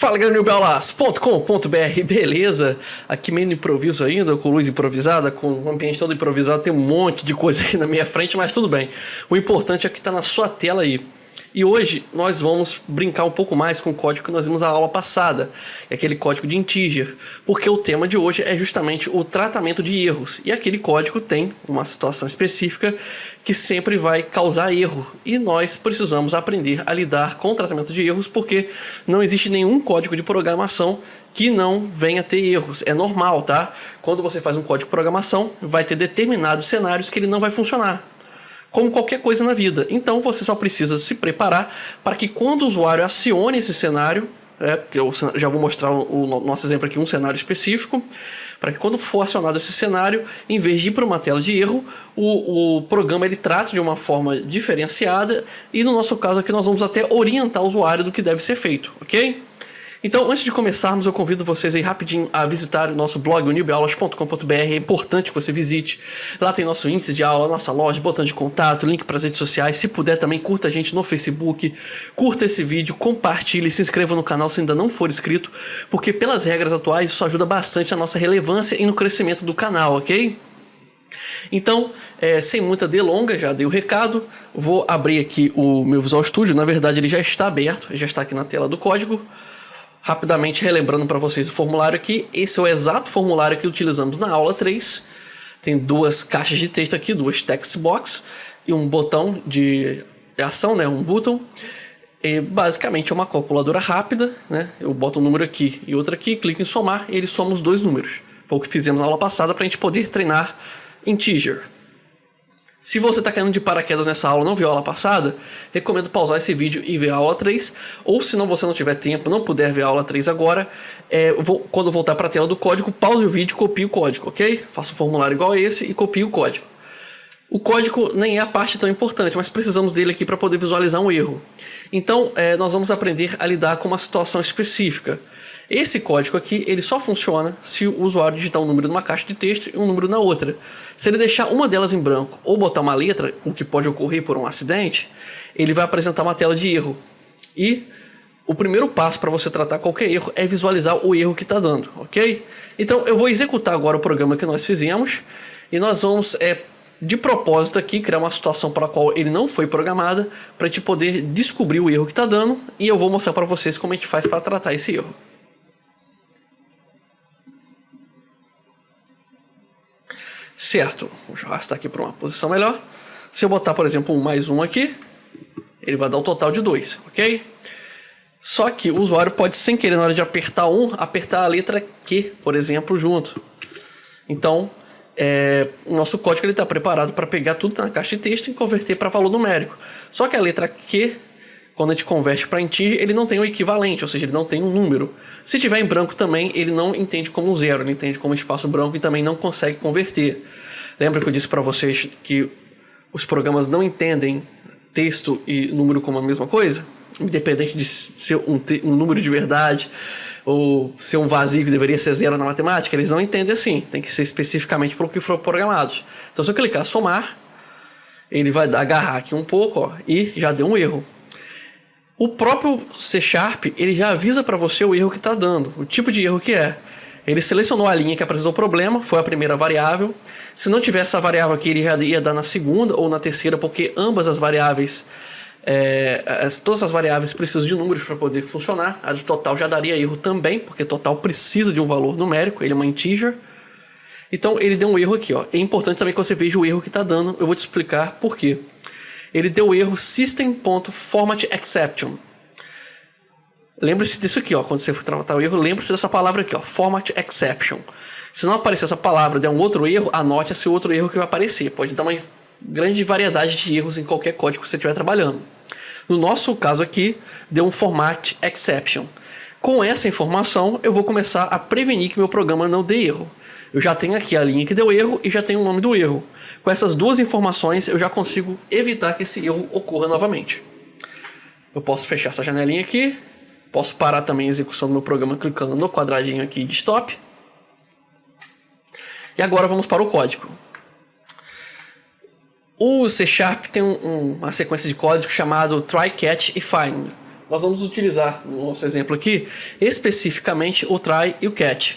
Fala galera, newbelas.com.br, beleza? Aqui meio no improviso ainda, com luz improvisada, com o ambiente todo improvisado, tem um monte de coisa aqui na minha frente, mas tudo bem. O importante é que tá na sua tela aí. E hoje nós vamos brincar um pouco mais com o código que nós vimos na aula passada, aquele código de integer, porque o tema de hoje é justamente o tratamento de erros, e aquele código tem uma situação específica que sempre vai causar erro, e nós precisamos aprender a lidar com o tratamento de erros, porque não existe nenhum código de programação que não venha a ter erros. É normal, tá? Quando você faz um código de programação, vai ter determinados cenários que ele não vai funcionar, como qualquer coisa na vida. Então você só precisa se preparar para que quando o usuário acione esse cenário, porque eu já vou mostrar o nosso exemplo aqui, um cenário específico, para que quando for acionado esse cenário, em vez de ir para uma tela de erro, o programa ele trate de uma forma diferenciada, e no nosso caso aqui nós vamos até orientar o usuário do que deve ser feito, ok? Então, antes de começarmos, eu convido vocês aí rapidinho a visitar o nosso blog, newbeaulas.com.br. É importante que você visite. Lá tem nosso índice de aula, nossa loja, botão de contato, link para as redes sociais. Se puder também, curta a gente no Facebook, curta esse vídeo, compartilhe, se inscreva no canal se ainda não for inscrito, porque pelas regras atuais isso ajuda bastante a nossa relevância e no crescimento do canal, ok? Então, sem muita delonga, já dei o recado, vou abrir aqui o meu Visual Studio. Na verdade ele já está aberto, já está aqui na tela do código. Rapidamente relembrando para vocês o formulário aqui, esse é o exato formulário que utilizamos na aula 3. Tem duas caixas de texto aqui, duas text box e um botão de ação, né, um button. E basicamente é uma calculadora rápida, né? Eu boto um número aqui e outro aqui, clico em somar e ele soma os dois números. Foi o que fizemos na aula passada para a gente poder treinar integer. Se você está caindo de paraquedas nessa aula e não viu a aula passada, recomendo pausar esse vídeo e ver a aula 3. Ou se você não tiver tempo, não puder ver a aula 3 agora, quando voltar para a tela do código, pause o vídeo e copie o código, ok? Faça um formulário igual a esse e copie o código. O código nem é a parte tão importante, mas precisamos dele aqui para poder visualizar um erro. Então, nós vamos aprender a lidar com uma situação específica. Esse código aqui, ele só funciona se o usuário digitar um número numa caixa de texto e um número na outra. Se ele deixar uma delas em branco ou botar uma letra, o que pode ocorrer por um acidente, ele vai apresentar uma tela de erro. E o primeiro passo para você tratar qualquer erro é visualizar o erro que está dando, ok? Então eu vou executar agora o programa que nós fizemos e nós vamos, de propósito aqui, criar uma situação para a qual ele não foi programada, para a gente poder descobrir o erro que está dando, e eu vou mostrar para vocês como a gente faz para tratar esse erro. Certo, vou arrastar aqui para uma posição melhor. Se eu botar, por exemplo, um mais um aqui, ele vai dar um total de 2, ok? Só que o usuário pode, sem querer, na hora de apertar apertar a letra Q, por exemplo, junto. Então, o nosso código está preparado para pegar tudo na caixa de texto e converter para valor numérico. Só que a letra Q, quando a gente converte para integer, ele não tem o equivalente, ou seja, ele não tem um número. Se tiver em branco também, ele não entende como um zero, ele entende como espaço branco e também não consegue converter. Lembra que eu disse para vocês que os programas não entendem texto e número como a mesma coisa? Independente de ser um número de verdade ou ser um vazio que deveria ser zero na matemática, eles não entendem assim, tem que ser especificamente para o que for programado. Então se eu clicar somar, ele vai agarrar aqui um pouco, ó, e já deu um erro. O próprio C#, ele já avisa para você o erro que está dando, o tipo de erro que é. Ele selecionou a linha que apresentou o problema, foi a primeira variável. Se não tivesse essa variável aqui, ele já ia dar na segunda ou na terceira, porque ambas as variáveis, todas as variáveis precisam de números para poder funcionar. A do total já daria erro também, porque total precisa de um valor numérico, ele é uma integer. Então ele deu um erro aqui, ó. É importante também que você veja o erro que está dando, eu vou te explicar por quê. Ele deu o erro system.formatException. Lembre-se disso aqui, ó. Quando você for tratar o erro, lembre-se dessa palavra aqui, ó, formatException. Se não aparecer essa palavra e der um outro erro, anote esse outro erro que vai aparecer. Pode dar uma grande variedade de erros em qualquer código que você estiver trabalhando. No nosso caso aqui, deu um formatException. Com essa informação, eu vou começar a prevenir que meu programa não dê erro. Eu já tenho aqui a linha que deu erro e já tenho o nome do erro. Com essas duas informações, eu já consigo evitar que esse erro ocorra novamente. Eu posso fechar essa janelinha aqui. Posso parar também a execução do meu programa clicando no quadradinho aqui de stop. E agora vamos para o código. O C# tem uma sequência de código chamado try, catch e find. nós vamos utilizar, no nosso exemplo aqui, especificamente o try e o catch.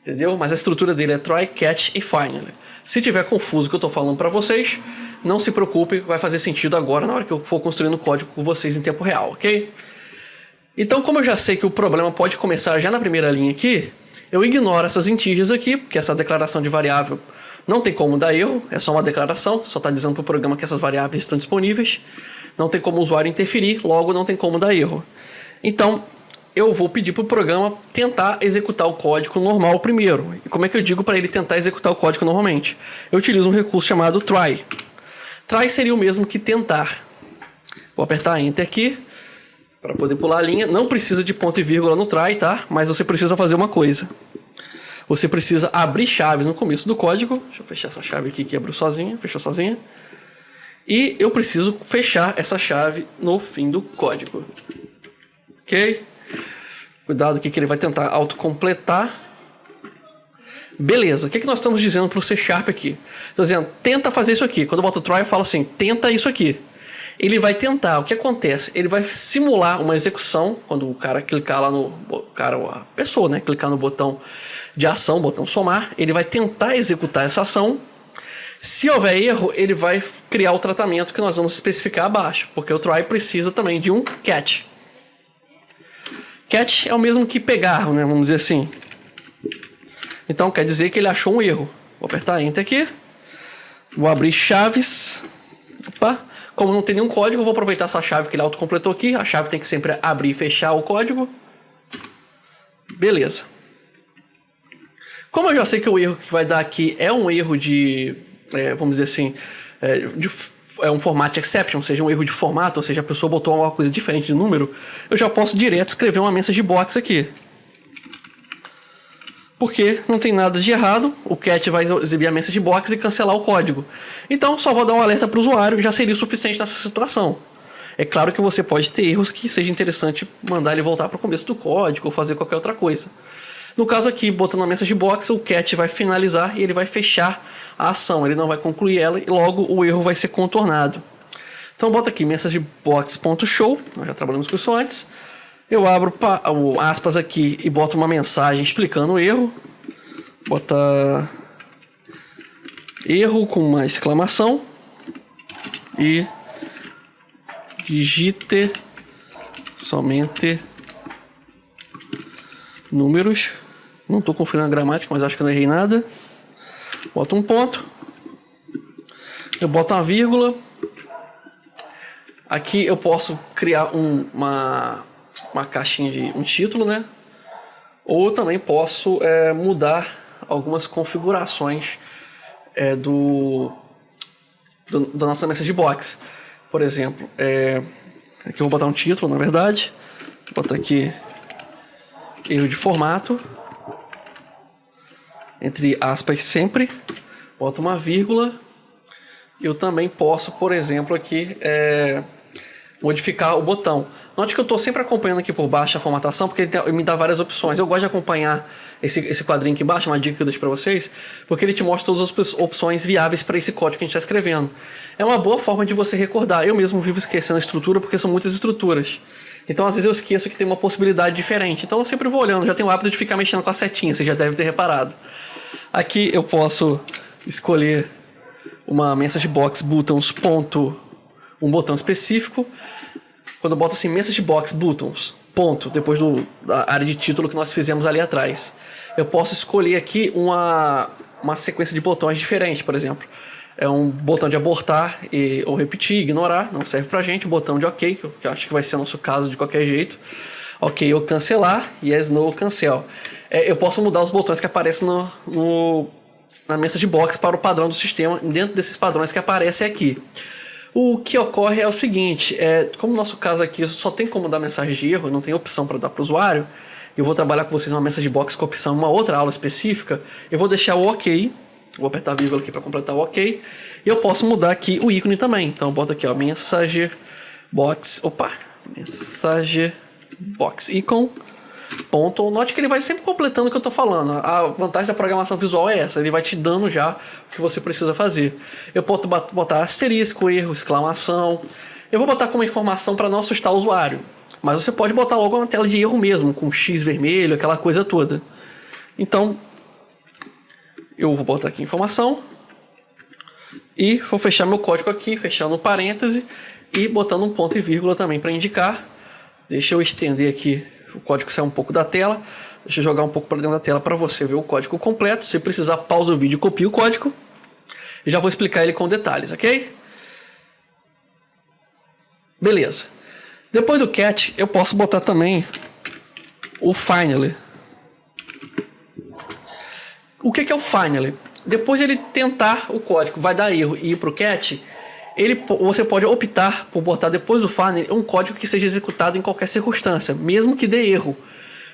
Entendeu? Mas a estrutura dele é try, catch e finally. Se tiver confuso o que eu estou falando para vocês, não se preocupe, vai fazer sentido agora na hora que eu for construindo o código com vocês em tempo real, ok? Então, como eu já sei que o problema pode começar já na primeira linha aqui, eu ignoro essas integers aqui, porque essa declaração de variável não tem como dar erro, é só uma declaração, só está dizendo para o programa que essas variáveis estão disponíveis, não tem como o usuário interferir, logo não tem como dar erro. Então, eu vou pedir para o programa tentar executar o código normal primeiro. E como é que eu digo para ele tentar executar o código normalmente? Eu utilizo um recurso chamado try. Try seria o mesmo que tentar. Vou apertar Enter aqui para poder pular a linha. Não precisa de ponto e vírgula no try, tá? Mas você precisa fazer uma coisa. Você precisa abrir chaves no começo do código. Deixa eu fechar essa chave aqui que abriu sozinha. Fechou sozinha. E eu preciso fechar essa chave no fim do código. Ok? Cuidado aqui que ele vai tentar autocompletar. Beleza, o que nós estamos dizendo para o C# aqui? Estou dizendo, tenta fazer isso aqui. Quando eu boto try, eu falo assim, tenta isso aqui. Ele vai tentar, o que acontece? Ele vai simular uma execução, quando o cara clicar lá no... a pessoa, né? Clicar no botão de ação, botão somar, ele vai tentar executar essa ação. Se houver erro, ele vai criar o tratamento que nós vamos especificar abaixo, porque o try precisa também de um catch. Catch é o mesmo que pegar, né? Vamos dizer assim. Então quer dizer que ele achou um erro. Vou apertar Enter aqui. Vou abrir chaves. Opa. Como não tem nenhum código, eu vou aproveitar essa chave que ele autocompletou aqui. A chave tem que sempre abrir e fechar o código. Beleza. Como eu já sei que o erro que vai dar aqui é um erro de... vamos dizer assim... é um format exception, ou seja, um erro de formato, ou seja, a pessoa botou uma coisa diferente de número, eu já posso direto escrever uma message box aqui. Porque não tem nada de errado, o cat vai exibir a message box e cancelar o código. Então, só vou dar um alerta para o usuário e já seria o suficiente nessa situação. É claro que você pode ter erros que seja interessante mandar ele voltar para o começo do código ou fazer qualquer outra coisa. No caso aqui, botando a message box, o cat vai finalizar e ele vai fechar a ação. Ele não vai concluir ela e logo o erro vai ser contornado. Então bota aqui messagebox.show, nós já trabalhamos com isso antes. Eu abro o aspas aqui e boto uma mensagem explicando o erro. Bota erro com uma exclamação e digite somente números. Não estou conferindo a gramática, mas acho que eu não errei nada. Boto um ponto. Eu boto uma vírgula. Aqui eu posso criar uma caixinha de um título, né? Ou também posso mudar algumas configurações da nossa message box. Por exemplo, aqui eu vou botar um título, na verdade. Vou botar aqui erro de formato. Entre aspas sempre. Boto uma vírgula. Eu também posso, por exemplo, aqui modificar o botão. Note que eu estou sempre acompanhando aqui por baixo a formatação, porque ele me dá várias opções. Eu gosto de acompanhar esse quadrinho aqui embaixo, uma dica que eu deixo para vocês, porque ele te mostra todas as opções viáveis para esse código que a gente está escrevendo. É uma boa forma de você recordar. Eu mesmo vivo esquecendo a estrutura, porque são muitas estruturas. Então, às vezes eu esqueço que tem uma possibilidade diferente. Então, eu sempre vou olhando. Já tenho o hábito de ficar mexendo com a setinha, você já deve ter reparado. Aqui eu posso escolher uma message box buttons ponto, um botão específico. Quando eu boto assim message box buttons ponto, depois da área de título que nós fizemos ali atrás, eu posso escolher aqui uma sequência de botões diferente. Por exemplo, é um botão de abortar ou repetir, ignorar, não serve pra gente. O botão de ok, que eu acho que vai ser o nosso caso de qualquer jeito. Ok ou cancelar, yes, no, cancel. Eu posso mudar os botões que aparecem na message box para o padrão do sistema, dentro desses padrões que aparecem aqui. O que ocorre é o seguinte, como no nosso caso aqui só tem como dar mensagem de erro, não tem opção para dar para o usuário, eu vou trabalhar com vocês uma message box com opção em uma outra aula específica, eu vou deixar o ok, vou apertar a vírgula aqui para completar o ok, e eu posso mudar aqui o ícone também. Então eu boto aqui, ó, message box, message box icon. Ponto. Note que ele vai sempre completando o que eu estou falando. A vantagem da programação visual é essa, ele vai te dando já o que você precisa fazer. Eu posso botar asterisco, erro, exclamação. Eu vou botar como informação para não assustar o usuário. Mas você pode botar logo uma tela de erro mesmo, com X vermelho, aquela coisa toda. Então, eu vou botar aqui informação. E vou fechar meu código aqui, fechando o parêntese e botando um ponto e vírgula também para indicar. Deixa eu estender aqui, o código sai um pouco da tela. Deixa eu jogar um pouco para dentro da tela para você ver o código completo. Se precisar, pausa o vídeo e copia o código. E já vou explicar ele com detalhes, ok? Beleza. Depois do cat, eu posso botar também o finally. O que é o finally? Depois ele tentar o código, vai dar erro e ir para o cat, você pode optar por botar depois do finally um código que seja executado em qualquer circunstância, mesmo que dê erro.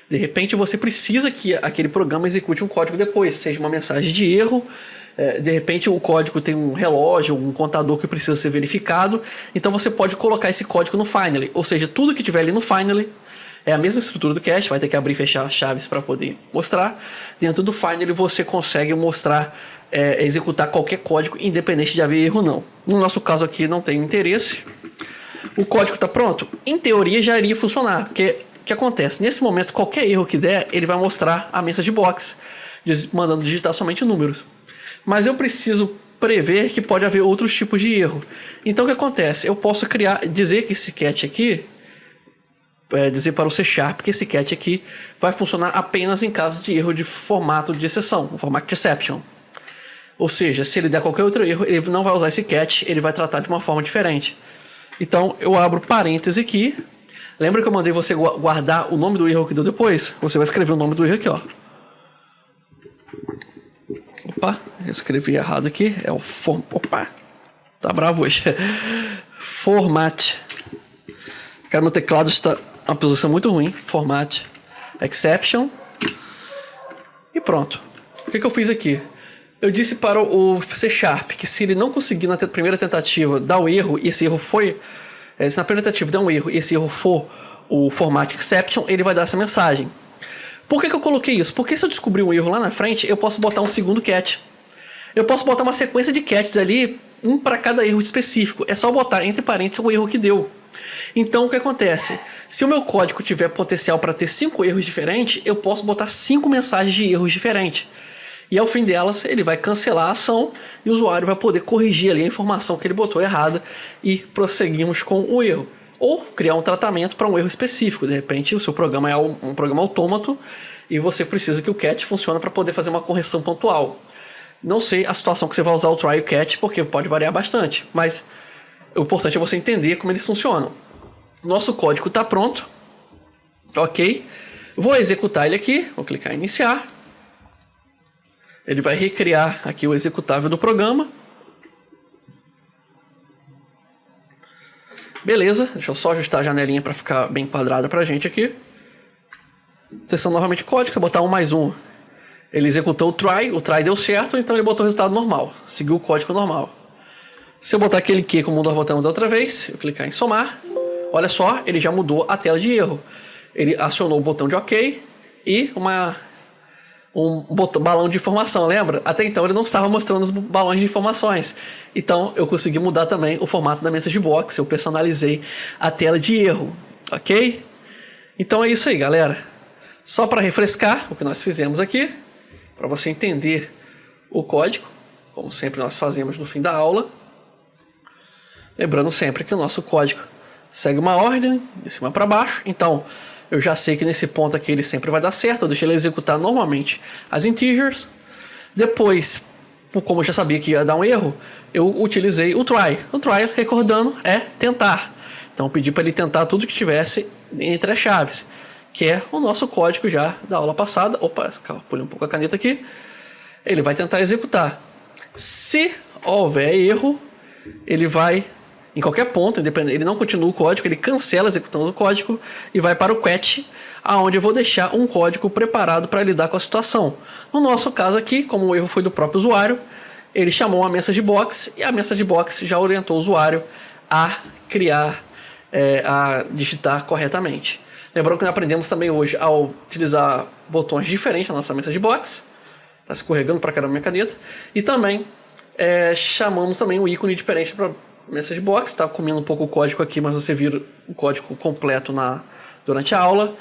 De repente você precisa que aquele programa execute um código depois, seja uma mensagem de erro, de repente o código tem um relógio, um contador que precisa ser verificado, então você pode colocar esse código no finally, ou seja, tudo que tiver ali no finally é a mesma estrutura do cache, vai ter que abrir e fechar as chaves para poder mostrar. Dentro do finally você consegue mostrar, executar qualquer código, independente de haver erro ou não. No nosso caso aqui não tem interesse. O código está pronto? Em teoria já iria funcionar, porque o que acontece? Nesse momento, qualquer erro que der, ele vai mostrar a message box, mandando digitar somente números. Mas eu preciso prever que pode haver outros tipos de erro. Então o que acontece? Eu posso dizer que esse cat aqui, dizer para o C# que esse cat aqui vai funcionar apenas em caso de erro de formato de exceção, o formato de exception. Ou seja, se ele der qualquer outro erro, ele não vai usar esse cat, ele vai tratar de uma forma diferente. Então eu abro parêntese aqui. Lembra que eu mandei você guardar o nome do erro que deu depois? Você vai escrever o nome do erro aqui, ó. Opa, eu escrevi errado aqui. É o Opa, tá bravo hoje. Format. Cara, meu teclado está uma posição muito ruim. Format exception. E pronto. O que eu fiz aqui? Eu disse para o C# que se ele não conseguir na primeira tentativa dar o erro, e esse erro foi... se na primeira tentativa der um erro e esse erro for o format exception, ele vai dar essa mensagem. Por que eu coloquei isso? Porque se eu descobrir um erro lá na frente, eu posso botar um segundo cat. Eu posso botar uma sequência de cats ali, um para cada erro específico. É só botar entre parênteses o erro que deu. Então o que acontece? Se o meu código tiver potencial para ter 5 erros diferentes, eu posso botar 5 mensagens de erros diferentes. E ao fim delas, ele vai cancelar a ação e o usuário vai poder corrigir ali a informação que ele botou errada e prosseguimos com o erro. Ou criar um tratamento para um erro específico. De repente, o seu programa é um programa autômato e você precisa que o cat funcione para poder fazer uma correção pontual. Não sei a situação que você vai usar o try e o cat, porque pode variar bastante, mas o importante é você entender como eles funcionam. Nosso código está pronto. Ok. Vou executar ele aqui. Vou clicar em iniciar. Ele vai recriar aqui o executável do programa. Beleza, deixa eu só ajustar a janelinha para ficar bem quadrada para a gente aqui. Testando novamente o código, vou botar 1 mais 1. Ele executou o try deu certo, então ele botou o resultado normal. Seguiu o código normal. Se eu botar aquele Q como nós botamos da outra vez, eu clicar em somar, olha só, ele já mudou a tela de erro. Ele acionou o botão de OK e balão de informação, lembra? Até então ele não estava mostrando os balões de informações. Então eu consegui mudar também o formato da message box, eu personalizei a tela de erro, ok? Então é isso aí, galera. Só para refrescar o que nós fizemos aqui, para você entender o código, como sempre nós fazemos no fim da aula. Lembrando sempre que o nosso código segue uma ordem, de cima para baixo, então eu já sei que nesse ponto aqui ele sempre vai dar certo. Eu deixei ele executar normalmente as integers. Depois, como eu já sabia que ia dar um erro, eu utilizei o try. O try, recordando, é tentar. Então eu pedi para ele tentar tudo que tivesse entre as chaves, que é o nosso código já da aula passada. Opa, pulei um pouco a caneta aqui. Ele vai tentar executar. Se houver erro, ele vai... Em qualquer ponto, independente, ele não continua o código, ele cancela executando o código e vai para o cat, aonde eu vou deixar um código preparado para lidar com a situação. No nosso caso aqui, como o erro foi do próprio usuário, ele chamou uma message box e a message box já orientou o usuário a criar, a digitar corretamente. Lembrando que nós aprendemos também hoje a utilizar botões diferentes na nossa message box. Está escorregando para caramba minha caneta. E também chamamos também um ícone diferente para message box. Está comendo um pouco o código aqui, mas você vira o código completo durante a aula.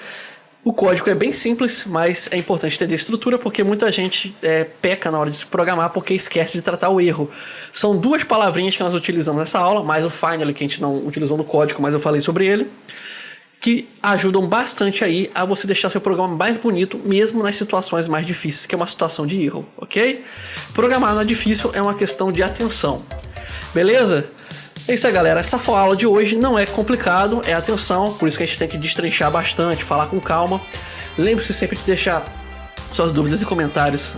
O código é bem simples, mas é importante entender a estrutura porque muita gente peca na hora de se programar porque esquece de tratar o erro. São 2 palavrinhas que nós utilizamos nessa aula, mais o finally que a gente não utilizou no código, mas eu falei sobre ele, que ajudam bastante aí a você deixar seu programa mais bonito, mesmo nas situações mais difíceis, que é uma situação de erro, ok? Programar não é difícil, é uma questão de atenção. Beleza? É isso aí, galera. Essa aula de hoje não é complicado, é atenção, por isso que a gente tem que destrinchar bastante, falar com calma. Lembre-se sempre de deixar suas dúvidas e comentários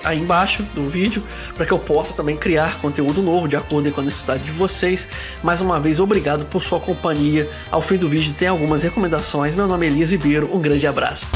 aí embaixo do vídeo, para que eu possa também criar conteúdo novo de acordo com a necessidade de vocês. Mais uma vez, obrigado por sua companhia. Ao fim do vídeo tem algumas recomendações. Meu nome é Elias Ribeiro, um grande abraço.